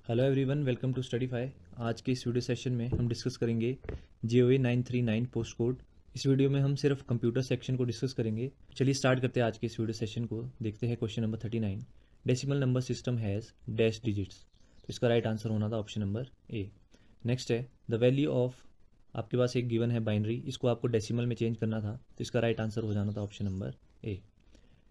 Hello everyone, welcome to Studyfy. आज के इस वीडियो सेशन में हम डिस्कस करेंगे GOA 939 पोस्ट कोड। इस वीडियो में हम सिर्फ कंप्यूटर सेक्शन को डिस्कस करेंगे। चलिए स्टार्ट करते हैं आज के इस वीडियो सेशन को। देखते हैं question number 39। Decimal number system has dash digits. तो इसका राइट आंसर होना था ऑप्शन नंबर ए। नेक्स्ट है द वैल्यू ऑफ, आपके पास एक गिवन है बाइनरी, इसको आपको डेसिमल में चेंज करना था, तो इसका राइट आंसर हो जाना था ऑप्शन नंबर ए।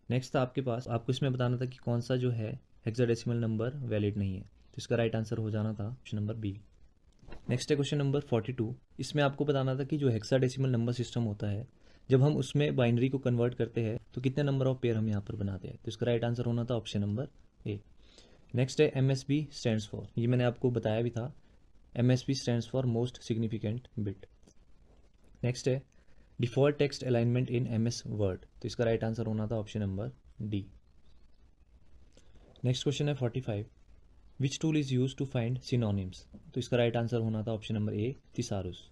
नेक्स्ट था आपके पास, आपको इसमें बताना था कि कौन सा जो है हेक्साडेसिमल नंबर वैलिड नहीं है, तो इसका राइट आंसर हो जाना था ऑप्शन नंबर बी। नेक्स्ट है क्वेश्चन नंबर 42। इसमें आपको बताना था कि जो हेक्साडेसिमल नंबर सिस्टम होता है, जब हम उसमें बाइनरी को कन्वर्ट करते हैं तो कितने नंबर ऑफ पेयर हम यहाँ पर बनाते हैं, तो इसका राइट आंसर होना था ऑप्शन नंबर ए। नेक्स्ट है MSB स्टैंड्स फॉर, ये मैंने आपको बताया भी था। MSB stands for most significant bit. Next है default text alignment in MS Word, तो इसका राइट आंसर होना था option number D. Next question है 45। Which tool is use to find synonyms, तो इसका राइट आंसर होना था option number A thesaurus.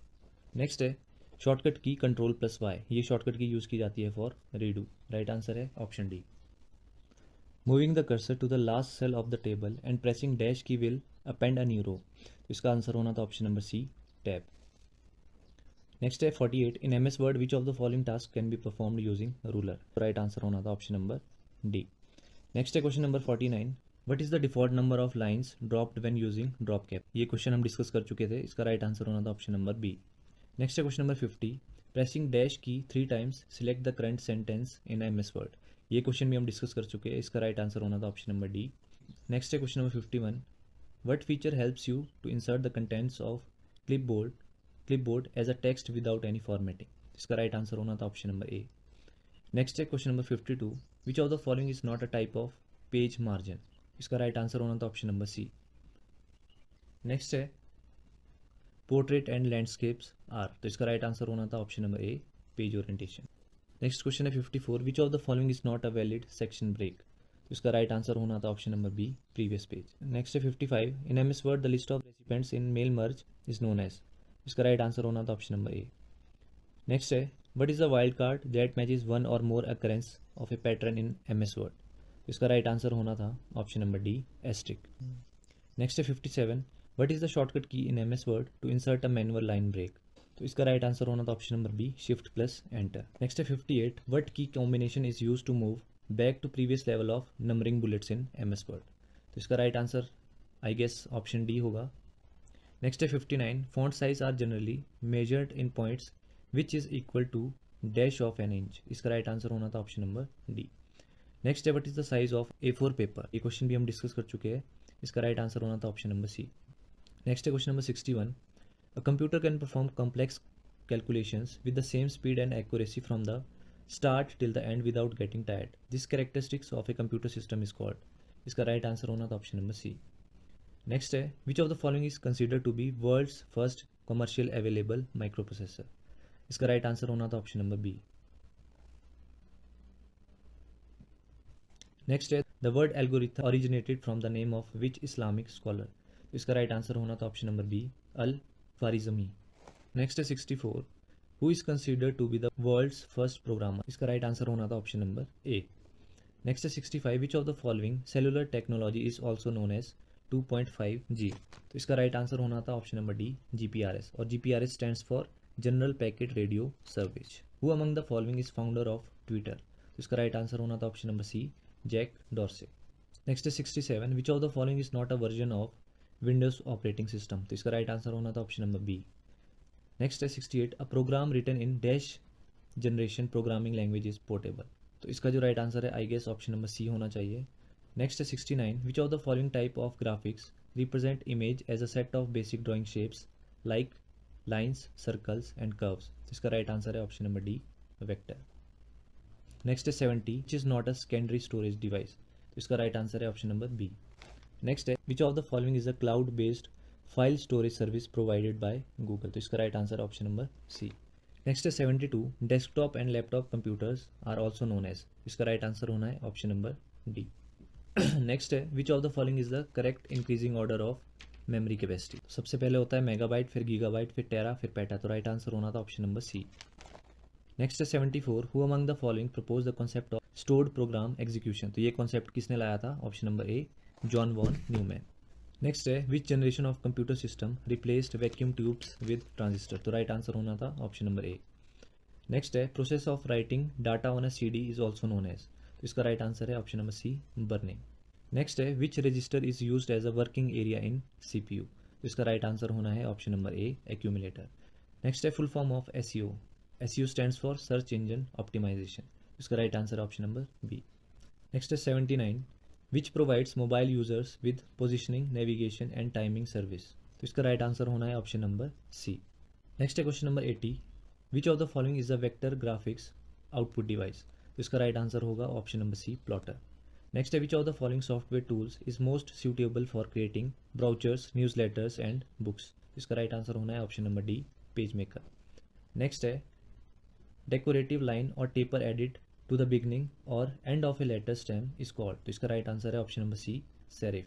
Next है शॉर्टकट की Ctrl+Y, ये शॉर्टकट की यूज़ की जाती है फॉर रीडू, राइट आंसर है option D. Moving the cursor to the last cell of the table and pressing dash key will append a new row, तो इसका answer होना था option number C tab. Next है 48। In MS word which of the following task can be performed using ruler, right answer होना था option number D. Next है question number 49। What is the default number of lines dropped when using drop cap, ये question हम discuss कर चुके थे, इसका right answer होना था ऑप्शन नंबर बी। नेक्स्ट है क्वेश्चन नंबर 50। प्रेसिंग डैश की 3 times select the current sentence in MS word, ये क्वेश्चन भी हम डिस्कस कर चुके हैं, इसका राइट आंसर होना था ऑप्शन नंबर डी। नेक्स्ट है question number 51। What feature helps you to insert the contents of clipboard as a text without any formatting, इसका राइट आंसर होना था ऑप्शन नंबर ए। नेक्स्ट है question number 52। Which of the following is not a type of page margin, इसका right answer होना था option number C. Next है portrait and landscapes are, तो इसका राइट आंसर होना था option number A page orientation. Next question है 54। Which of the following is not a valid section break, तो इसका राइट आंसर होना था option number B previous page. Next है 55। In MS Word the list of recipients in mail merge is known as, इसका right answer होना था option number A. Next है what is the wild card that matches one or more occurrence of A pattern in MS Word, इसका right answer होना था option number D asterisk. Next है 57। What is the shortcut key in MS Word to insert a manual line break, तो इसका right answer होना था option number B Shift+Enter। Next है 58। What key combination is use to move back to previous level of numbering bullets in MS Word, तो इसका right answer I guess option D होगा। Next है 59। Font size are generally measured in points which is equal to dash of an inch, इसका right answer होना था option number D. Next है what is the size of A4 paper, ये question भी हम discuss कर चुके हैं, इसका राइट आंसर होना था ऑप्शन नंबर सी। नेक्स्ट है question number 61। A computer can perform complex calculations with the same speed and accuracy from the start till the end without getting tired, this characteristics of a computer system is called, इसका right answer होना था option number C. Next है which of the following is considered to be world's first commercial available micro processor, इसका right answer होना था option number B. Next है the word algorithm originated from the name of which Islamic scholar, तो इसका right answer होना था option number B Al Khwarizmi. Next है 64। Who is considered to be the world's first programmer, इसका right answer होना था option number A. Next है 65। Which of the following cellular technology is also known as 2.5G, तो इसका right answer होना था option number D GPRS, और GPRS stands for general packet radio service. Who among the following is founder of Twitter, तो इसका right answer होना था option number C Jack Dorsey. Next है 67। Which of the following is not a version of Windows operating system, तो इसका right answer होना था option number B. Next है 68। A program written in dash generation programming language is portable, तो इसका जो right answer है I guess option number C होना चाहिए। नेक्स्ट है 69। Which of the following type of graphics represent image as a set of basic drawing shapes like lines, circles and curves, तो इसका right answer है option number D vector. Next है 70। Which is not a secondary storage device, तो इसका right answer है option number B. Next है which of the following is a cloud based file storage service provided by Google, तो इसका right answer है option number C. Next है 72। Desktop and laptop computers are also known as, इसका right answer होना है option number D. Next है which of the following is the correct increasing order of memory capacity, सबसे पहले होता है मेगाबाइट, फिर गीगाबाइट, फिर टेरा, फिर पेटा, तो राइट आंसर होना था ऑप्शन नंबर सी। नेक्स्ट है 74। Who among the following propose the concept of stored program execution, तो ये कॉन्सेप्ट किसने लाया था, option number A John von Neumann. Next है which generation of computer system replaced vacuum tubes with transistor, तो right answer होना था option number A. Next है process of writing data on a CD is also known as, तो इसका right answer है option number C, burning. Next है which register is used as a working area in CPU, तो इसका right answer होना है option number A, accumulator. Next है full form of SEO, SEO stands for search engine optimisation, इसका right answer option number B. Next है 79 which provides mobile users with positioning navigation and timing service, तो इसका right answer होना है option number C. Next है question number 80 which of the following is a vector graphics output device, तो इसका right answer होगा option number C, plotter. Next है which of the following software tools is most suitable for creating brochures, newsletters and books, इसका right answer होना है option number D, page maker. Next है decorative line or taper added to the beginning or end of a letter stem is called, तो इसका right answer है option number C, serif.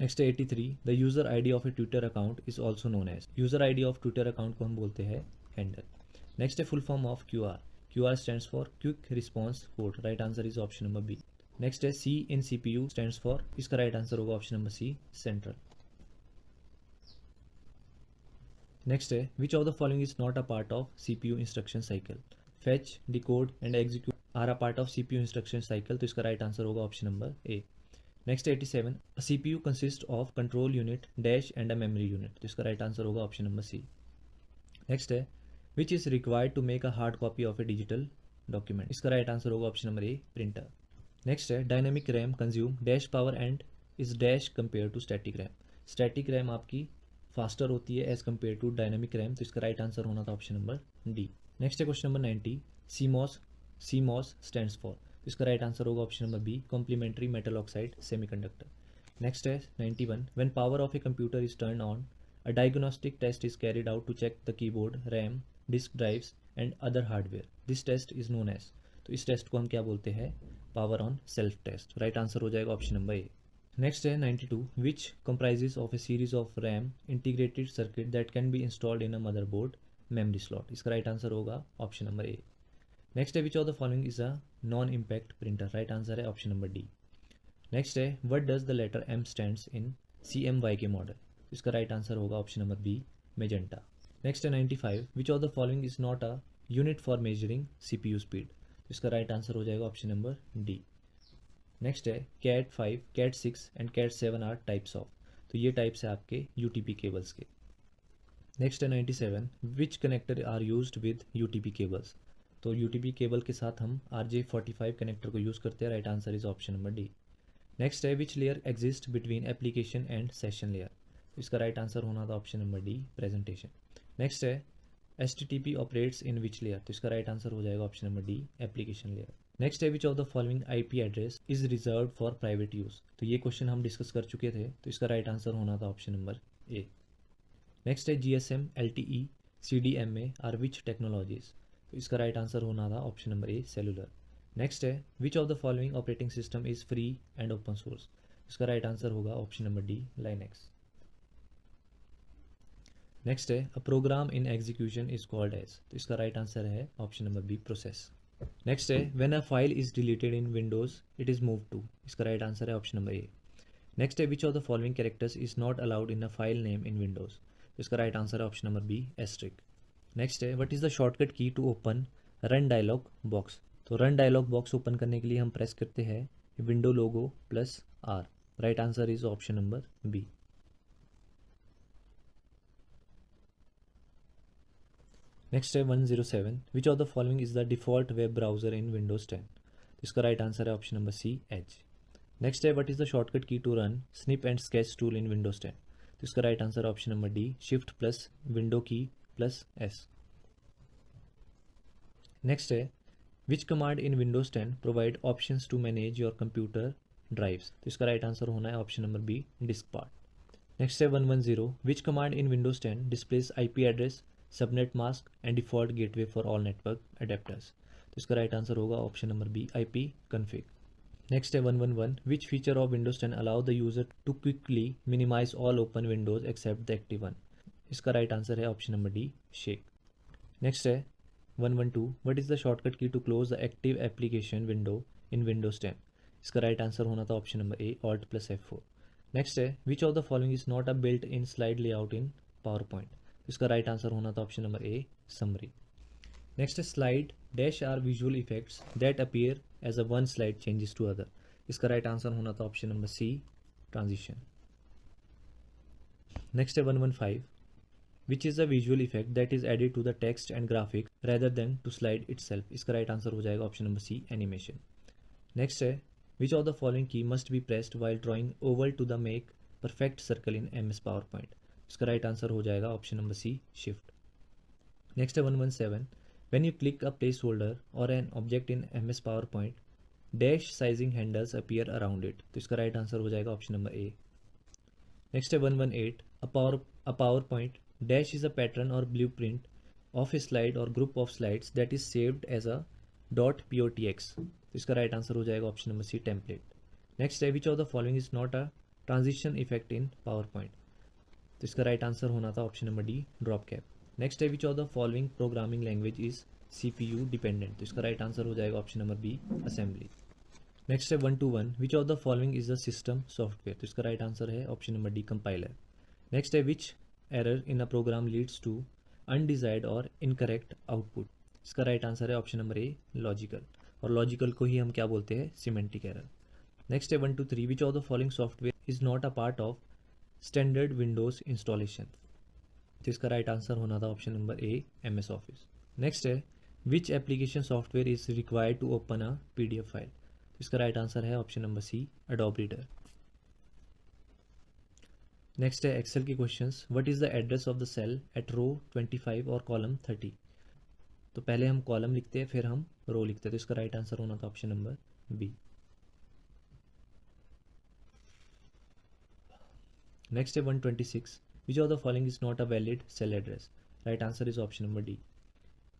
Next है 83 the user ID of a Twitter account is also known as, user ID of Twitter account को हम बोलते हैं handle. Next है full form of QR stands for quick response code, right answer is option number B. Next है C in CPU stands for, इसका right answer होगा option number C, central. Next है which of the following is not a part of CPU instruction cycle, fetch, decode and execute are a part of CPU instruction cycle, तो इसका right answer होगा option number A. Next 87 CPU consist of control unit dash and a memory unit, तो इसका right answer होगा option number C. Next है which is required to make a hard copy of a digital document, इसका right answer होगा option number A, printer. Next है dynamic RAM consume dash power and is dash compare to static RAM, static RAM आपकी faster होती है as compare to dynamic RAM, तो इसका right answer होना था ऑप्शन नंबर डी। नेक्स्ट है question number 90 CMOS stands for, इसका right answer होगा option number B, complementary metal oxide semiconductor. Next है 91 when power of a computer is turn on a diagnostic test is carried out to check the keyboard, RAM, disk drives and other hardware, this test is known as, तो इस test को हम क्या बोलते हैं, power on self test, right answer हो जाएगा option number A. Next है 92 which comprises of a series of RAM integrated circuit that can be installed in a motherboard memory slot, इसका राइट आंसर होगा ऑप्शन नंबर ए। नेक्स्ट है which of the following is a non impact printer, right answer है option number D. Next है what does the letter M stands in CMYK model, इसका right answer होगा option number B, magenta. Next है 95 which of the following is not a unit for measuring CPU speed, इसका right answer हो जाएगा option number D. Next है CAT5, CAT6 and CAT7 are types of, तो ये types है आपके UTP cables के। नेक्स्ट है 97 which connector are used with UTP cables, तो UTP केबल के साथ हम RJ45 कनेक्टर को यूज़ करते हैं, right answer is option number D. Next है which layer exist between application and session layer, तो इसका राइट आंसर होना था option number D, presentation. Next है HTTP operates in which layer, तो इसका राइट आंसर हो जाएगा option number D, application layer. Next है which of the following IP address is reserve for private use, तो ये क्वेश्चन हम डिस्कस कर चुके थे, तो इसका राइट आंसर होना था ऑप्शन नंबर ए। नेक्स्ट है GSM LTE CDMA are which technologies, तो इसका राइट आंसर होना था option number A, cellular. Next है which of the following operating system is free and open source, इसका राइट आंसर होगा option number D, Linux. Next है a program in execution is called as, तो इसका right answer है option number B, process. Next है when a file is deleted in Windows it is move to, इसका right answer है option number A. Next है which of the following characters is not allowed in a file name in Windows, इसका right answer है option number B, asterisk. Next है what is the shortcut key to open run dialog box, तो run dialog box open करने के लिए हम press करते हैं window logo plus R, right answer is option number B. Next है 107 which of the following is the default web browser in Windows 10, इसका right answer है option number C, Edge. Next है what is the shortcut key to run snip and sketch tool in Windows 10, तो इसका right answer है option number D, shift plus window key plus S। Next है which command in Windows 10 provide options to manage your computer drives, तो इसका right answer होना है option number B, disk part. Next है 110 which command in Windows 10 displays IP address, subnet mask and default gateway for all network adapters, तो इसका right answer होगा option number B, IP config। Next है 111 which feature of Windows 10 allow the user to quickly minimise all open windows except the active one, इसका right answer है option number D, shake. Next है 112 what is the shortcut key to close the active application window in Windows 10, इसका right answer होना था option number ए, Alt+F4। Next है which of the following is not a built in slide layout in PowerPoint. इसका right answer होना था option number A summary. Next है slide dash are visual effects that appear as a one slide changes to other. इसका right answer होना था option number C transition. Next है 115 which is a visual effect that is added to the text and graphic rather then to slide itself. इसका right answer हो जाएगा option number C animation. Next है which of the following key must be pressed while drawing oval to the make perfect circle in MS PowerPoint. इसका right answer हो जाएगा option number C shift. Next है 117 when you click a placeholder or an object in MS PowerPoint dash sizing handles appear around it. तो इसका right answer हो जाएगा option number A. Next है 118 a PowerPoint dash is a pattern or blueprint of a slide or group of slides that is saved as a .potx। तो इसका right answer हो जाएगा option number C template. Next है which of the following is not a transition effect in PowerPoint। तो इसका right answer होना था option number D drop cap. Next है which of the following programming language is CPU dependent. तो इसका right answer हो जाएगा option number B assembly. Next है 121 which of the following is the system software. तो इसका राइट आंसर है option number D compiler. Next है which error in a program leads to undesired or incorrect output. इसका right answer है option number A logical, और logical को ही हम क्या बोलते हैं सिमेंटिक एरर। नेक्स्ट है 123 which of the following software is not a part of standard Windows installation. तो इसका राइट आंसर होना था option number A MS Office. Next है which application software is required to open a PDF file. इसका right answer है option number C Adobe Reader. Next है Excel के questions what is the address of the cell at row 25 और column 30। तो पहले हम column लिखते हैं फिर हम रो लिखते हैं। तो इसका राइट आंसर होना था ऑप्शन नंबर बी। नेक्स्ट है 126 which of the following is not a valid cell address. Right answer is option number D.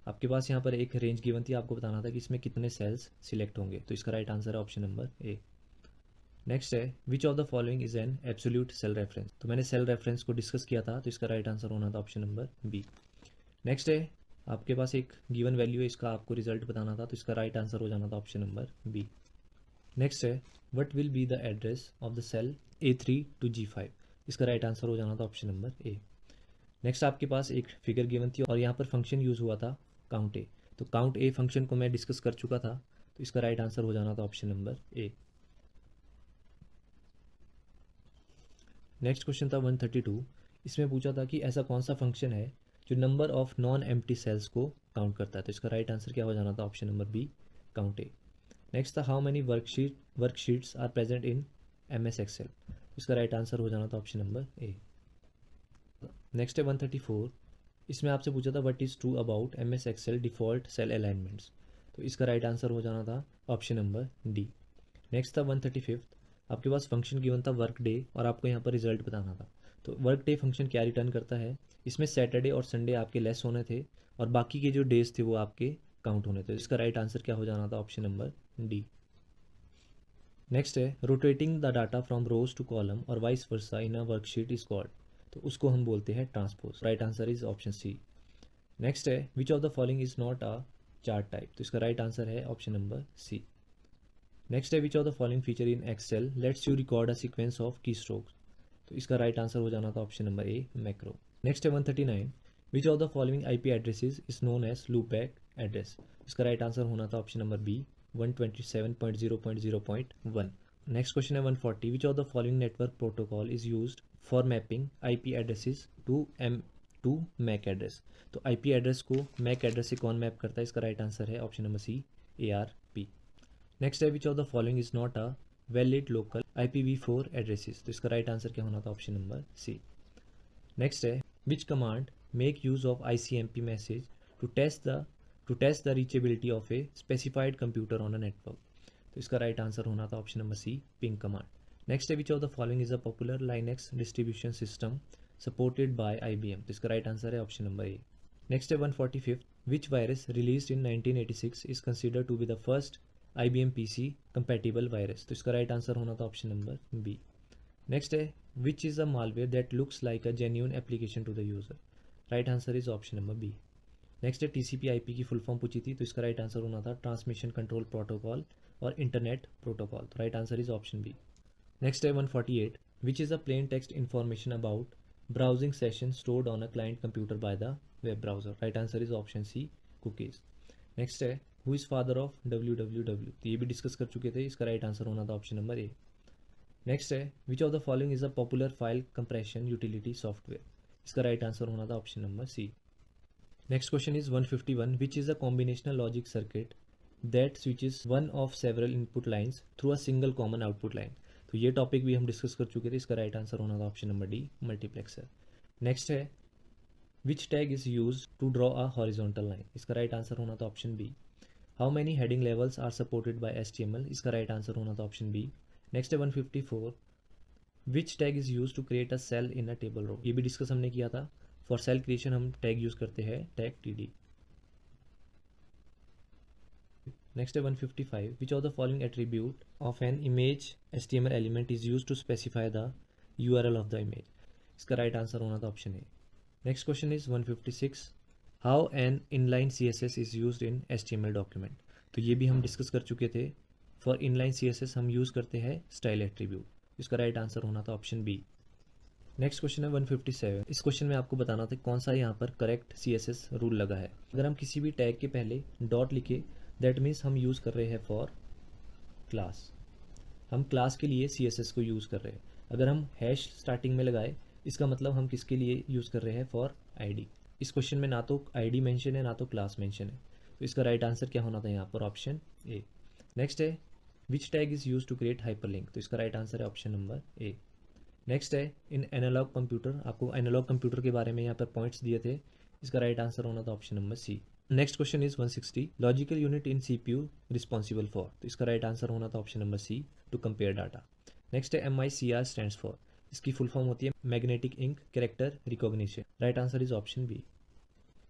आपके पास यहाँ पर एक रेंज गिवन थी, आपको बताना था कि इसमें कितने सेल्स सिलेक्ट होंगे। तो इसका राइट आंसर है ऑप्शन नंबर ए। नेक्स्ट है which of the following is an absolute cell reference. तो मैंने सेल रेफरेंस को डिस्कस किया था, तो इसका राइट आंसर होना था ऑप्शन नंबर बी। नेक्स्ट है आपके पास एक गिवन वैल्यू है, इसका आपको रिजल्ट बताना था, तो इसका राइट आंसर हो जाना था ऑप्शन नंबर बी। नेक्स्ट है what will be the address of the cell A3 to G5। इसका राइट आंसर हो जाना था ऑप्शन नंबर ए। नेक्स्ट आपके पास एक फिगर गिवन थी और यहाँ पर फंक्शन यूज़ हुआ था काउंट ए। तो काउंट ए फंक्शन को मैं डिस्कस कर चुका था, तो इसका राइट आंसर हो जाना था option number A. Next question था 132। इसमें पूछा था कि ऐसा कौन सा फंक्शन है जो number of non empty cells को काउंट करता है। तो इसका राइट आंसर क्या हो जाना था option number B count A. Next था how many worksheets are present in MS Excel. इसका राइट आंसर हो जाना था ऑप्शन नंबर ए। नेक्स्ट है 134। इसमें आपसे पूछा था what is true about MS Excel default cell alignments. तो इसका राइट आंसर हो जाना था ऑप्शन नंबर डी। नेक्स्ट था 135। आपके पास फंक्शन गिवन था वर्क डे और आपको यहाँ पर रिजल्ट बताना था। तो वर्क डे फंक्शन क्या रिटर्न करता है, इसमें सैटरडे और संडे आपके लेस होने थे और बाकी के जो डेज थे वो आपके काउंट होने थे। इसका राइट आंसर क्या हो जाना था ऑप्शन नंबर डी। नेक्स्ट है rotating the data from rows to column or vice versa in a worksheet is called. तो उसको हम बोलते हैं transpose. Right answer is option C. Next है which of the following is not a chart type. तो इसका right answer है option number C. Next है which of the following feature in Excel lets you record a sequence of की strokes. तो इसका right answer हो जाना था option number A macro. Next है 139। Which of the following IP addresses is known as loopback address. इसका right answer होना था option number B 127.0.0.1। Next question है 140। Which of the following network protocol is used for mapping IP addresses to MAC address. तो IP address को MAC address से कौन map करता है, इसका राइट आंसर है option number C ARP। Next है which of the following is not a valid local IPv4 addresses. तो इसका राइट आंसर क्या होना था ऑप्शन नंबर सी। नेक्स्ट है which command make use of ICMP message to test the reachability of a specified computer on a network. तो इसका right answer होना था option number C ping command. Next है which of the following is a popular Linux distribution system supported by IBM। तो इसका right answer है option number A. Next है 145। Which virus release in 1986 is considered to be the first IBM PC compatible virus. तो इसका right answer होना था option number B. Next है which is a malware that looks like a genuine application to the user. Right answer is option number B. Next है TCP/IP की full form पूछी थी, तो इसका राइट आंसर होना था ट्रांसमिशन कंट्रोल प्रोटोकॉल और इंटरनेट प्रोटोकॉल। तो right answer is option B. Next है 148। Which is a plain text information about browsing session stored on a client computer by the web browser. Right answer is option C, cookies. Next है who is father of www, तो ये भी discuss कर चुके थे, इसका right answer होना था ऑप्शन नंबर ए। नेक्स्ट है which of the following is a popular file compression utility software, इसका राइट आंसर होना था option number C. Next question is 151, which is a combinational logic circuit that switches one of several input lines through a single common output line, तो ये topic भी हम discuss कर चुके थे, इसका राइट आंसर होना था option number D, multiplexer. Next है which tag is use to draw a horizontal line, इसका राइट आंसर होना था option B. How many heading levels are supported by HTML, इसका राइट आंसर होना था ऑप्शन बी। नेक्स्ट है 154, which tag is use to create a cell in a table row, ये भी discuss हमने किया था। फॉर सेल क्रिएशन हम टैग यूज करते हैं टैग TD। नेक्स्ट है 155, which of the following attribute of an image HTML element is use to specify the URL of the image, इसका राइट आंसर होना था option A. Next question is 156, how an inline CSS is used in HTML document, तो ये भी हम discuss कर चुके थे। फॉर इनलाइन CSS हम यूज़ करते हैं स्टाइल एट्रीब्यूट, इसका राइट आंसर होना था ऑप्शन बी। नेक्स्ट क्वेश्चन है 157, इस क्वेश्चन में आपको बताना था कौन सा यहाँ पर करेक्ट CSS रूल लगा है। अगर हम किसी भी टैग के पहले डॉट लिखे, दैट मीन्स हम यूज़ कर रहे हैं फॉर क्लास, हम क्लास के लिए CSS को यूज़ कर रहे हैं। अगर हम हैश स्टार्टिंग में लगाए, इसका मतलब हम किसके लिए यूज़ कर रहे हैं, फॉर ID। इस क्वेश्चन में ना तो ID मेंशन है ना तो क्लास मेंशन है, तो इसका राइट आंसर क्या होना था यहाँ पर, ऑप्शन ए। नेक्स्ट है which tag is use to create hyperlink, तो इसका राइट आंसर है ऑप्शन नंबर ए। नेक्स्ट है इन एनालॉग कंप्यूटर, आपको एनालॉग कंप्यूटर के बारे में यहाँ पर पॉइंट्स दिए थे, इसका राइट आंसर होना था option number C. Next question is 160, logical unit in CPU responsible for, तो इसका राइट आंसर होना था option number C, to compare data. Next है MICR स्टैंड्स फॉर, इसकी फुल फॉर्म होती है magnetic ink character recognition, right answer is option B.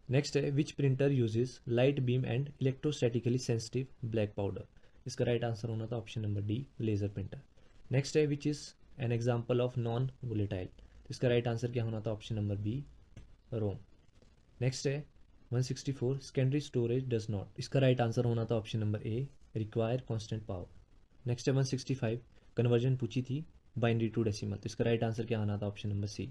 Next है which printer uses light beam and electrostatically sensitive black powder, इसका right answer होना था option number D, laser printer. Next है which is an example of non volatile, तो इसका right answer क्या होना था, ऑप्शन नंबर बी, रोम। नेक्स्ट है 164, सेकेंडरी स्टोरेज डज नॉट, इसका राइट आंसर होना था ऑप्शन नंबर ए, रिक्वायर कॉन्स्टेंट पावर। नेक्स्ट है 165, कन्वर्जन पूछी थी बाइनरी टू डेसिमल, तो इसका राइट आंसर क्या आना था, ऑप्शन नंबर सी।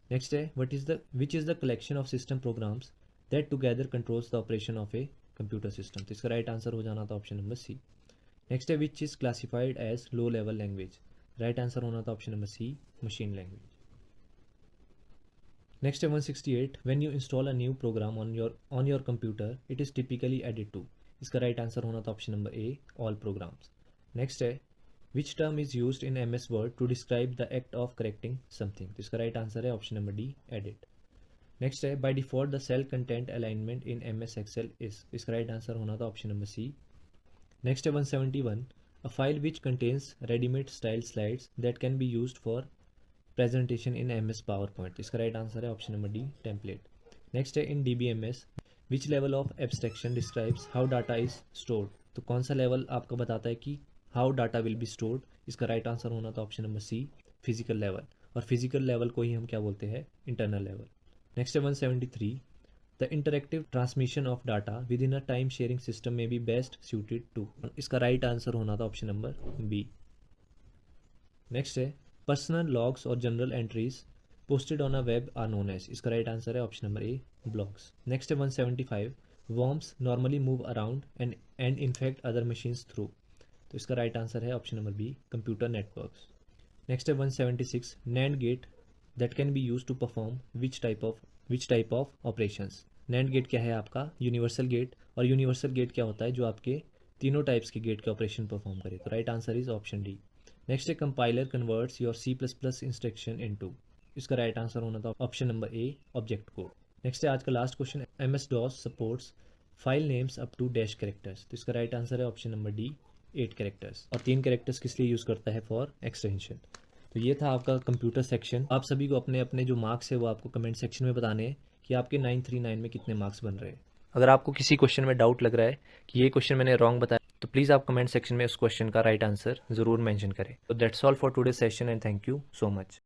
नेक्स्ट है which is the collection of system programs that together controls the operation of a computer system, तो इसका राइट आंसर हो जाना था ऑप्शन नंबर सी। नेक्स्ट है which is classified as low level language, right answer होना था option number C, machine language. Next है 168, when you install a new program on your computer it is typically added to, इसका right answer होना था option number A, all programs. Next है which term is used in MS Word to describe the act of correcting something, तो इसका right answer है option number D, edit. Next है by default the cell content alignment in MS Excel is, इसका right answer होना था option number C. Next है 171, a file which contains ready-made style slides that can be used for presentation in MS PowerPoint, इसका right answer है option number D, template. Next है इन DBMS which level of abstraction describes how data is stored, तो कौन सा level आपको बताता है कि how data will be stored, इसका राइट आंसर होना था option number C, physical level, और फिजिकल लेवल को ही हम क्या बोलते हैं, इंटरनल लेवल। नेक्स्ट है 173, the interactive transmission of data within a time sharing system may be best suited to, इसका राइट आंसर होना था ऑप्शन नंबर बी। नेक्स्ट है पर्सनल लॉग्स और general entries posted on a web are known as, इसका right answer है option number A, blogs. Next है 175, worms normally move around and infect other machines through, तो इसका right answer है option number B, computer networks. Next है 176, NAND gate that can be use to perform which type of operations, NAND gate क्या है आपका, universal gate, और universal gate क्या होता है, जो आपके तीनों टाइप्स के गेट के ऑपरेशन परफॉर्म करे, तो right answer is option D. Next है compiler converts your C++ instruction into, इसका राइट आंसर होना था option number A, object code. Next है आज का last question, MS-DOS supports file names up to dash characters, तो इसका राइट आंसर है ऑप्शन नंबर डी, 8 कैरेक्टर्स, और 3 कैरेक्टर्स किस लिए यूज़ करता है, फॉर एक्सटेंशन। तो ये था आपका कंप्यूटर सेक्शन। आप सभी को अपने अपने जो मार्क्स है वो आपको कमेंट सेक्शन में बताने हैं कि आपके 939 में कितने मार्क्स बन रहे हैं। अगर आपको किसी क्वेश्चन में डाउट लग रहा है कि ये क्वेश्चन मैंने रॉन्ग बताया, तो प्लीज़ आप कमेंट सेक्शन में उस क्वेश्चन का राइट आंसर ज़रूर मेंशन करें। तो that's all for today session and thank you so much.